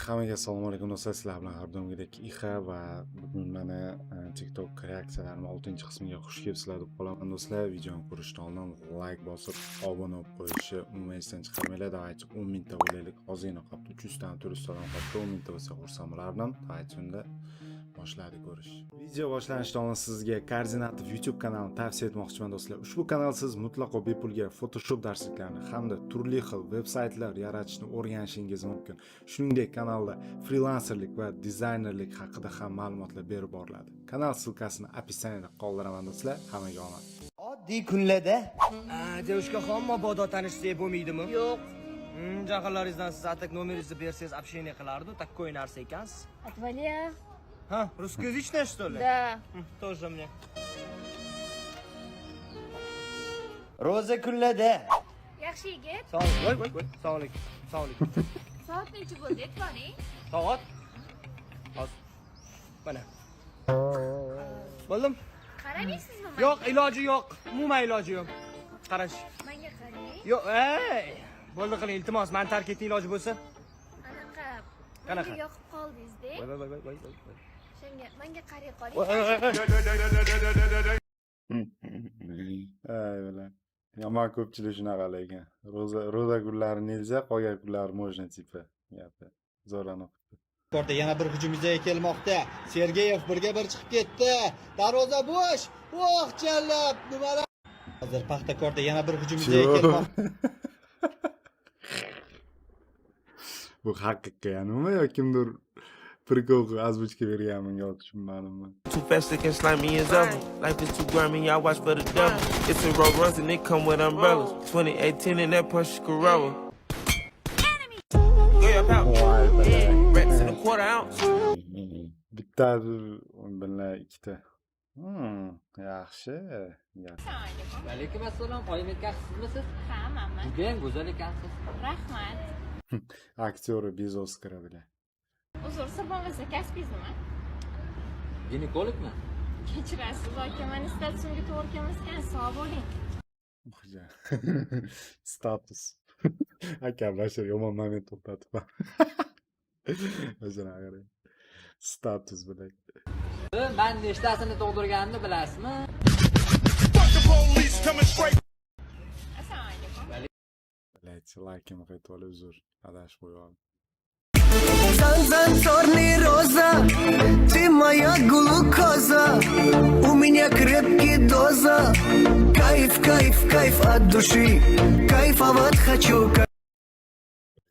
Hammaga assalomu alaykum do'stlar, sizlar bilan har doimgidek Ixa va bugun mana TikTok reaksiyalarining 6-qismiga xush kelibsizlar deb qolaman do'stlar. Videoni ko'rishdan oldin like bosib, obuna bo'lib qo'yishni umuman esdan chiqarmanglar. Davaychi 10 mingta bo'laylik. Ozgina qolibdi, 300 dan 400 dan qolibdi. 10 mingta bo'lsa xursand bo'lardim. Davaychi unda boshladik ko'rish. Video boshlanishidan oldin sizga Koordinativ YouTube kanalini tavsiya etmoqchiman do'stlar. Ushbu kanal siz mutlaqo bepulga Photoshop darsliklarini hamda turli xil veb-saytlar yaratishni o'rganishingiz mumkin. Shuningdek, kanalda frilanserlik va dizaynerlik haqida ham ma'lumotlar berib boriladi. Kanal ссылкасini описанияda qoldiraman do'stlar. Hammaga omad. Oddiy kunlarda Девушкаxon mabodo tanishsak bo'lmaydimi? Yo'q. Jahonlaringizdan siz atak nomeringizni bersangiz общение qilardi, такой narsa ekansiz. Отвали. Ha, русскоязычная что ли? Да. Тоже мне. Roza kunlarda. Yaxshi yigit. Voy. Assalomu alaykum. Soat necha bo'ldi, aytvoring. Soat. Hozir. Mana. Bo'ldim? Qaramaysizmi? Yo'q, iloji yo'q. Umuman iloji yo'q. Qarash. Menga qarang. Yo'q, bo'ldi qiling, iltimos, meni tark eting iloji bo'lsa. Qanaqa? Menga yoqib qoldingiz-da. Voy. Shunga menga qarang qoling. Ay bilan. Yomon ko'pchilik shunaqa ekan. Roza kunlari nельзя, qolgan kunlari можно tipa. Gapi. Zo'rlanib. Korda yana bir hujum yuzaga kelmoqda. Sergeyev birga bir chiqib ketdi. Darvoza bo'sh. Voh challab. Nimalar? Hozir Paxtakorda yana bir hujum yuzaga kelmoqda. Bu haqiqatga nima yo kimdir prikol azbuchka berganmi yoki tushunmadimmi? Too fast, they can slime me as ever. Life is too grimy, I watch for the devil. It's a road runs and they come with umbrellas. 2018 in that Porsche Carrera. Go your pal. Racks in a quarter ounce. Bitta bilan ikkita. Yaxshi. Alaykum assalom. Oyim sizmisiz? Ha, manman. Judayam go'zal ekansiz. Rahmat. Aktyori Bezos kiradilar. Uzr, sir bo'lmasa kasbingiz nima? Ginekologmi? Kechirasiz, aka, meni statsimga to'g'ri kelmas ekan, sog' bo'ling. Status. Aka, bashir yomon moment to'xtatibman. O'zini qarang. Status bilan. Men nechtasini to'ldirganimni bilasizmi? Assalomu alaykum. Like'im qaytib olib uzr. Adashib qo'ydim. Черный роза, ты моя глюкоза, у меня крепкий доза, кайф от души, кайфовать хочу.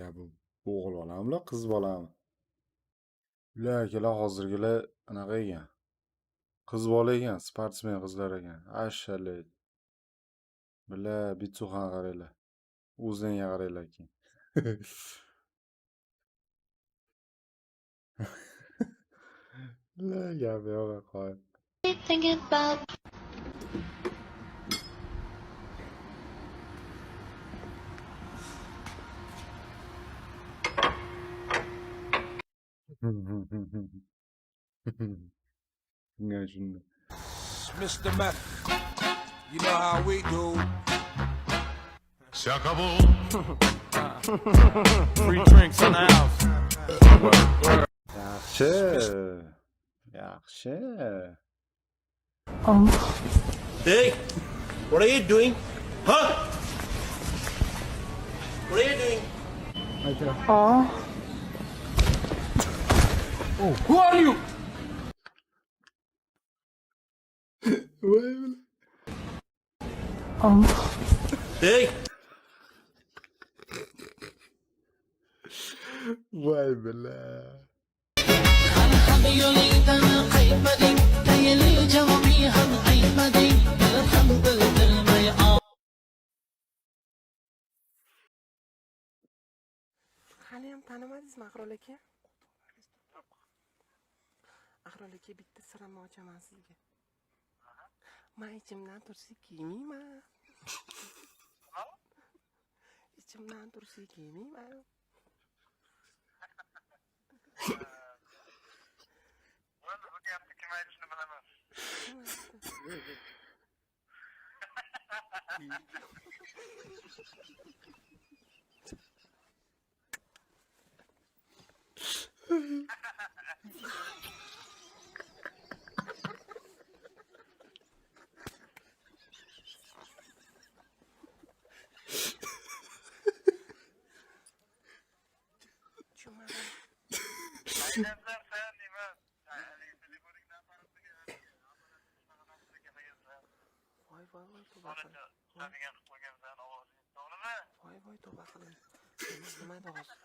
Ya bu o'g'il bolammi, qiz bolami? Ularga hozirgilar anaqa ekan. Qiz bola ekan, sportsmen qizlar ekan. Ashshalik. Bila bitsuxan qaranglar. O'zlariga qaranglar keyin. La gapi yo'q qo'y. Thinking about Ne şimdi? Mr. Meth, you know how we do. Free drinks in the house. Yaxshi. Hey, what are you doing? Huh? What are you doing? Oh, who are you? Hey. Vay bela. Haliyam tanimadingizmi Ahrol aka? Ahrol aka, bitta sirimni ochaman sizga. Men ichimdan tursa kiymayman. Ichimdan tursa kiymayman. Bo'ldi, bu gapni kim aytishini bilaman. sen nima? Telefoningdan Voy voy voy tavba qilin. qilib qo'ygansan ovozing. To'g'rimi? Voy voy tavba qilin. Nima edi hozir?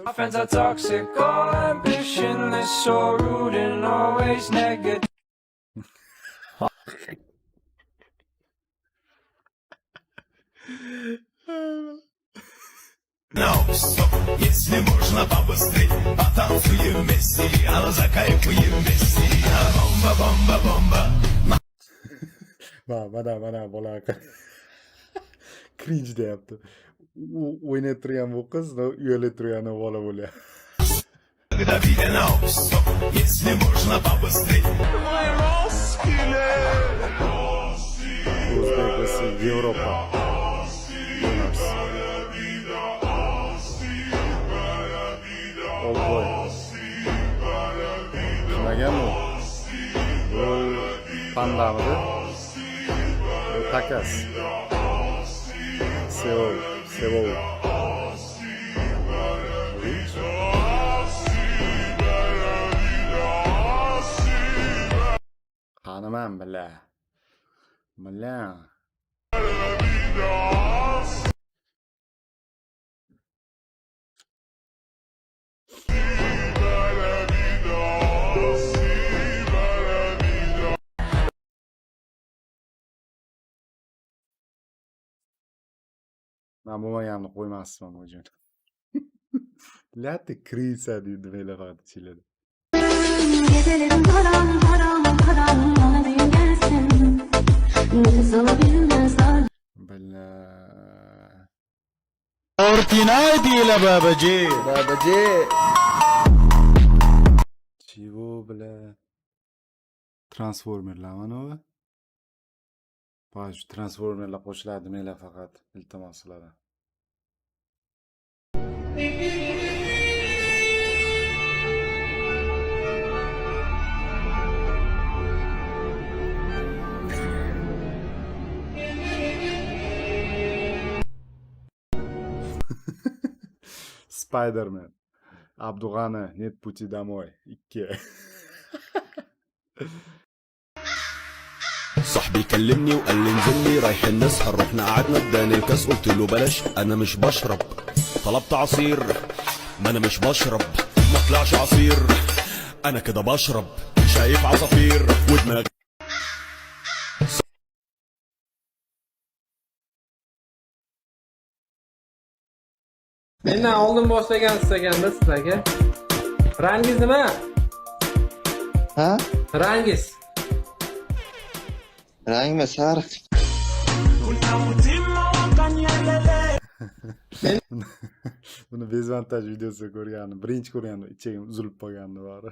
My friends are toxic, all ambitionless, so rude and always negative. Если можно побыстрей, потанцуем вместе, а закайфуем вместе. Бомба, бомба, бомба. Mana bola cringe deyapti. O'ynab turgan bu qiz, uyalib turgan bola bo'lyapti. Когда виден стоп, если можно побыстрей. O'zbek esa Yevropa. Olboy. Nimaga-mi? Bu pandamidi? Bu takas. Seoul. Xanaman bila. Ben bo'lmaganini qo'ymasman o'zim. Latte krisa deydi meni faqat ichiladi. Gecelerim haram haram haram bana bir gelsin. Nefes alabilmez Billa. Ortinay deyla babaji. Chivo bila. Transformerlar mana bu. Baş transformerlar qo'shiladi meni faqat iltimos qilaman. Spider-Man. Abdug'ani, net puti домой. 2. صاحبي كلمني وقال لي انزل لي رايحين نسهر، رحنا قعدنا اداني الكاس قلت له بلاش انا مش بشرب، طلبت عصير ما انا مش بشرب، ما طلعش عصير انا كده بشرب، شايف عصافير ودماغ. Mendan oldin boshlagan istaganda sizlarga. Rangiz nima? Ha? Rangiz. Rangmi sariq? Buni bezvantaj videosi ko'rgandim. Birinchi ko'rgandim, ichagim uzilib qolgandi bari.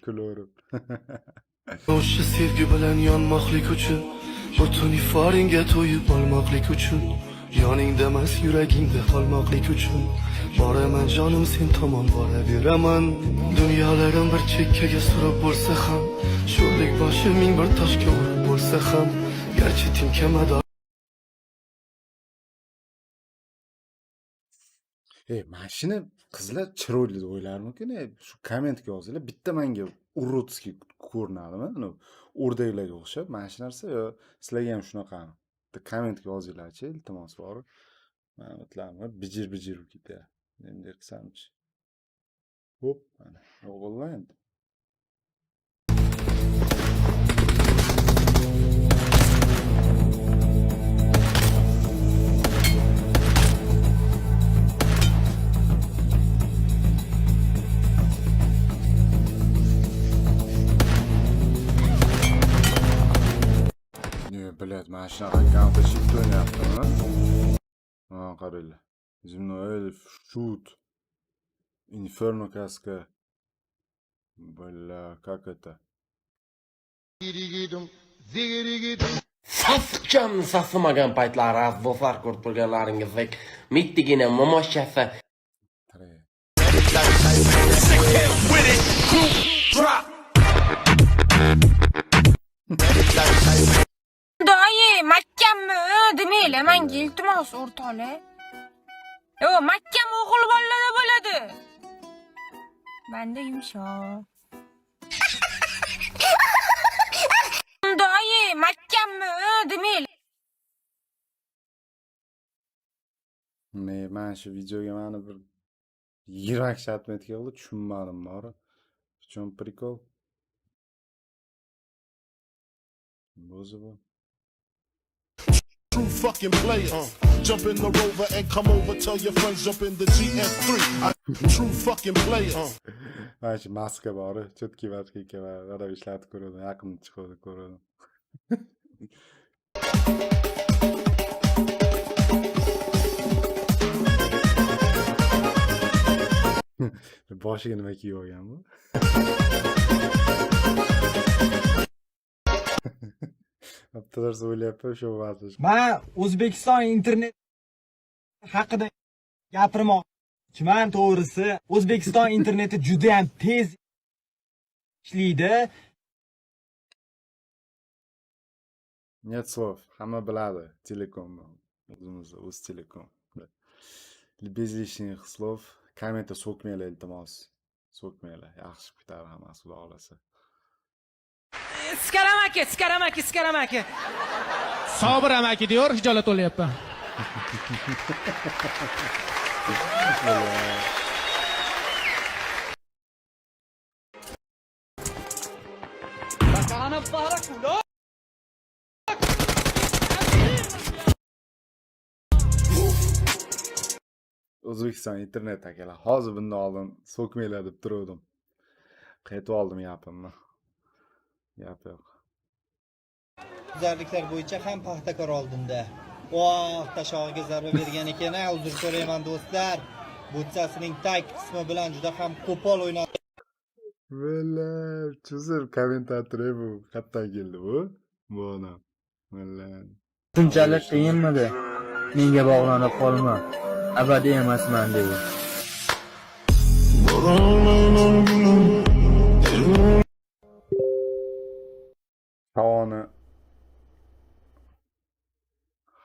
Kulaverib. O'sha sevgi bilan yonmoqlik uchun, butun iforingga to'yib olmoqlik uchun, yoningda emas yuragingda qolmoqlik uchun, boraman jonim sen tomon boraveraman. Dunyolarim bir chekkaga surib bo'lsa ham, sho'rlik boshim ming bir toshga urib bo'lsa ham, garchi tinkamador. Mashina qizlar chiroyli deb o'ylarmikin. Shu kommentga yozinglar. Bitta menga urotskiy ko'rinadimi? Ana o'rdaklarga o'xshab. Mashina narsa yo sizlarga ham shunaqami? Bitta kommentga yozinglar-chi, iltimos bor. Mana o'tlarmi? Bijir ketyapti. Endi qilsamchi. Hop, mana o'g'illar endi. Блядь, машина аккаунта shift o'ynayaptimi? Ha, qaranglar. Земной шут. Inferno kaska. Bля, как это? Safkam safmagan paytlar avvofar ko'rib turganlaringizdek mittigina momoshasi. o'rtoqlar. Yo, mahkam o'g'il bolalarda bo'ladi. Banda yumshoq. Undoyi, mahkammi, demayli. Men shu videoga mani bir yirak shatmet keldi, tushunmadim bari. В чем прикол? O'zi bu. True fucking players. Jump in the Rover and come over. Tell your friends jump in the GM3. True fucking players. Mana shu maska bori, chotki vatkika va vada ishlatib ko'rdim, yaqin chiqadi ko'rdim. Boshiga nima kiyib olgan bu? Abdurasiz o'ylayapman shu vaqtda. Men O'zbekiston internet haqida gapirmoqchiman, to'g'risi. O'zbekiston interneti juda ham tez ishlaydi. Нет слов. Hamma biladi. Telekom. O'zimiz o'z telekom. Без лишних слов. Kommentda so'kmanglar iltimos. So'kmanglar. Yaxshi bitar hammasi xudo xolasa. Iskaram aka. Sobir amaki diyor, hijolat olyapman. O'zbekiston internet akalar. Hozir bundan oldin so'kmanglar deb turdim. Qaytib oldim gapimni. Gap yo'q. Güzellikler bo'yicha ham Paxtakor oldinda. Voh, tashog'iga zarba bergan ekan, uzr so'rayman do'stlar. Butsasining tag qismi bilan juda ham qo'pol o'ynadi. Valla, chizib kommentator bu. Qayerdan keldi bu? Bu ona. Valla. Shunchalik qiyinmidi? Menga bog'lanib qolma. Abadiy emasman dedi.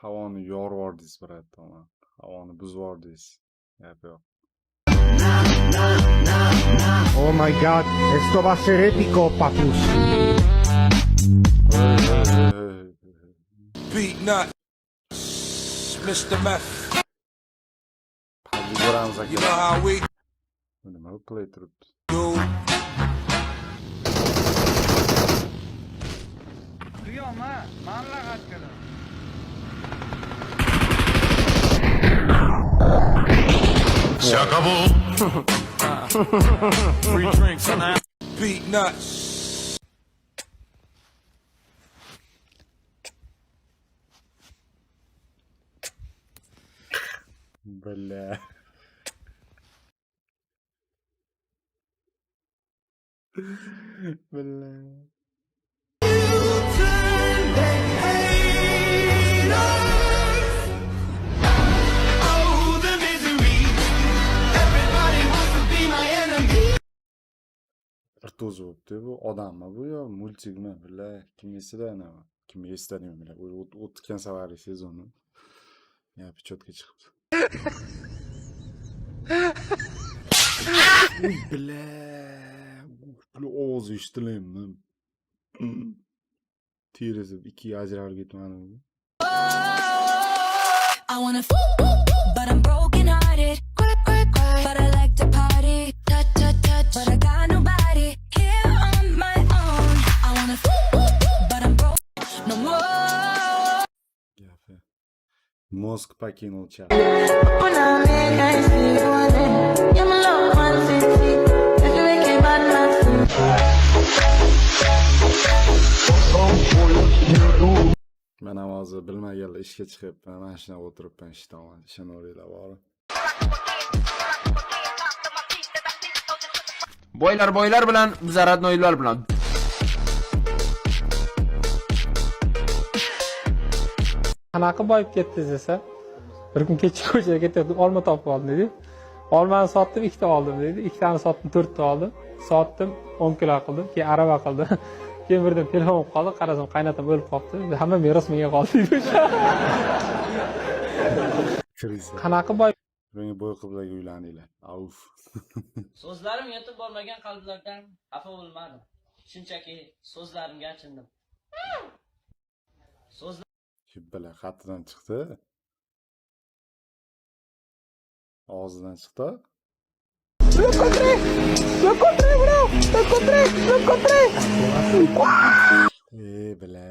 Havoni yorvordingiz biratman. Havoni buzvordingiz. Gap yo'q. Oh my god, esto va a ser épico, papus. Beat nut, Mr. Meth. Hadi ko'ramiz You know aka. how we Nima qilib turibdi? do. Qiyoma, mallag'at qilib. Free drinks on that. Beat nuts. Bella. Bella. Irto'z bo'libdi bu, odammi bu yo multikmi? Billa kim esida ana? Kim esida billa. Bu o'tgan safari sezonni. Gapi cho'tga chiqibdi. Billa. Bu ovoz eshitilaymi? Terisi ikkiga ajralib ketmadi. I wanna but I'm broken hearted. But I like to party. Touch. But I got nobody here on my own. I wanna but I'm broke. No more. Gapi. Mozg покинул чат. Men hozir bilmaganlar ishga chiqibman, mashinaga o'tiribman, ishdaman, ishonaveringlar bori. Boylar bilan, zaradnoylar bilan. Qanaqa boyib ketdingiz desa, bir kun kecha ko'chaga ketib olma topib oldim dedi. Olmani sotdim, 2 ta oldim dedi. 2 tani sotdim, 4 ta oldim. Sotdim, 10 kilo qildim, keyin arava qildi. Keyin birdan telefon olib qoldi, qarasam qaynatam o'lib qolibdi. Hamma meros menga qoldi dedi. kirisa. qanaqa boy Menga bo'y qiblaga uylaninglar. Avf. So'zlarim yetib bormagan qalblardan xafa bo'lmadim. Shunchaki so'zlarimga achindim. Kibbalar xatidan chiqdi. Og'zidan chiqdi. Bile.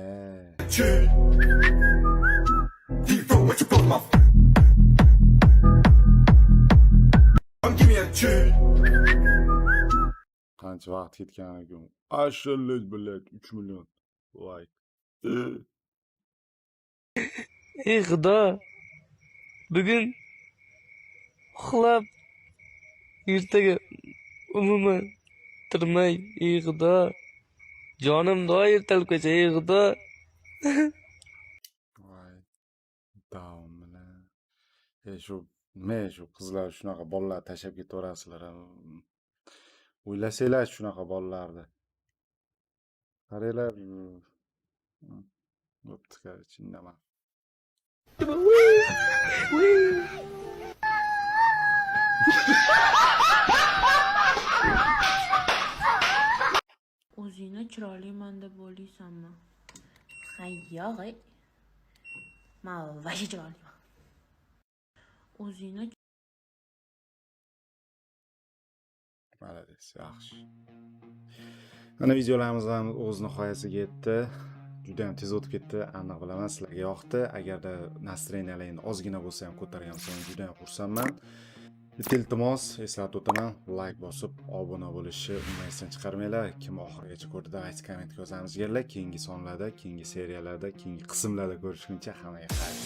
Qancha vaqt ketganiga. Ashullik bilet 3 million. Voy. Ey xudo. Bugun uxlab ertaga umuman turmay, ey xudo. Jonim doir ertalab kecha, ey xudo. Voy. Down bilan. Shu qizlar shunaqa bolalar tashab ketaverasizlar. O'ylasanglar shunaqa bolalarni. Qaranglar. Bo'pti, короче, indamam. O'zingni chiroyliman deb o'ylaysanmi? Ha, yo'q. Men vashi chiroyliman. O'zingni Malades, yaxshi. Mana videolarimizdan o'z nihoyasiga yetdi. Juda ham tez o'tib ketdi, aniq bilaman, sizlarga yoqdi. Agarda настроениyalarni ozgina bo'lsa ham ko'targan bo'lsangiz juda ham xursandman. Iltimos, eslatib o'taman, like bosib, obuna bo'lishni undan chiqarmanglar. Kim oxirigacha ko'rdida aytib kommentga yozamizlar. Keyingi sonlarda, keyingi seriyalarda, keyingi qismlarda ko'rishguncha hammaga xayr.